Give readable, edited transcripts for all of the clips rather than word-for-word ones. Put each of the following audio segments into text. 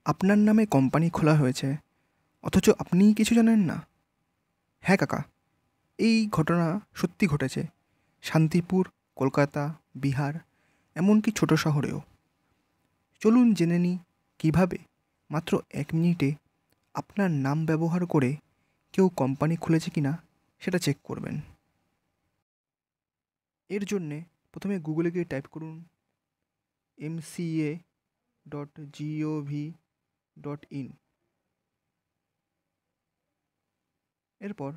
আপনার নামে কোম্পানি খোলা হয়েছে, অথচ আপনি কিছু জানেন না। হ্যাঁ কাকা, এই ঘটনা সত্যি ঘটেছে। শান্তিপুর, কলকাতা, বিহার, এমনকি ছোট শহরেও। চলুন জেনে নিই কীভাবে মাত্র 1 মিনিটে আপনার নাম ব্যবহার করে কেউ কোম্পানি খুলেছে কিনা সেটা চেক করবেন। এর জন্যে প্রথমে গুগলে গিয়ে টাইপ করুন mca.gov.in। এরপর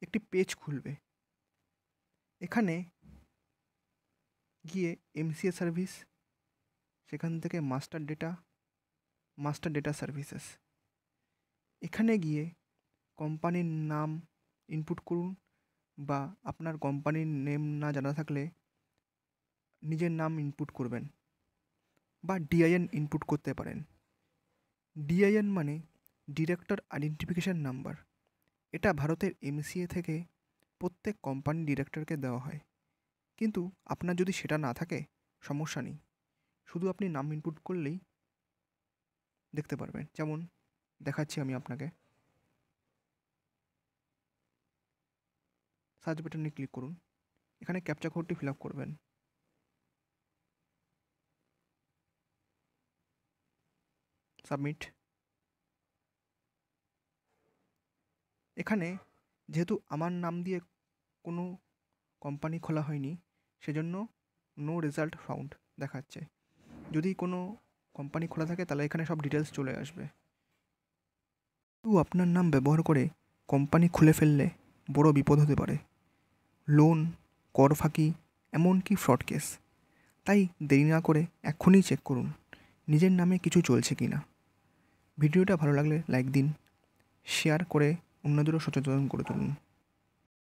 একটি পেজ খুলবে। এখানে গিয়ে এমসিএ সার্ভিস, সেখান থেকে মাস্টার ডেটা সার্ভিসেস, এখানে গিয়ে কোম্পানির নাম ইনপুট করুন, বা আপনার কোম্পানির নেম না জানা থাকলে নিজের নাম ইনপুট করবেন, বা ডিআইএন ইনপুট করতে পারেন। ডিআইএন মানে ডিরেক্টর আইডেন্টিফিকেশান নাম্বার। এটা ভারতের এমসিএ থেকে প্রত্যেক কোম্পানি ডিরেক্টরকে দেওয়া হয়। কিন্তু আপনার যদি সেটা না থাকে সমস্যা নেই, শুধু আপনি নাম ইনপুট করলেই দেখতে পারবেন। যেমন দেখাচ্ছি আমি আপনাকে। সার্চ বাটনে ক্লিক করুন, এখানে ক্যাপচা কোডটি ফিল আপ করবেন। সাবমিট। এখানে যেহেতু আমার নাম দিয়ে কোনো কোম্পানি খোলা হয়নি, সেজন্য নো রেজাল্ট ফাউন্ড দেখাচ্ছে। যদি কোনো কোম্পানি খোলা থাকে তাহলে এখানে সব ডিটেলস চলে আসবে। আপনার নাম ব্যবহার করে কোম্পানি খুলে ফেললে বড় বিপদ হতে পারে। লোন, কর ফাঁকি, এমনকি ফ্রড কেস। তাই দেরি না করে এক্ষুনি চেক করুন নিজের নামে কিছু চলছে কি না। ভিডিওটা ভালো লাগলে লাইক দিন, শেয়ার করে অন্যদেরও সচেতন করে তুলুন।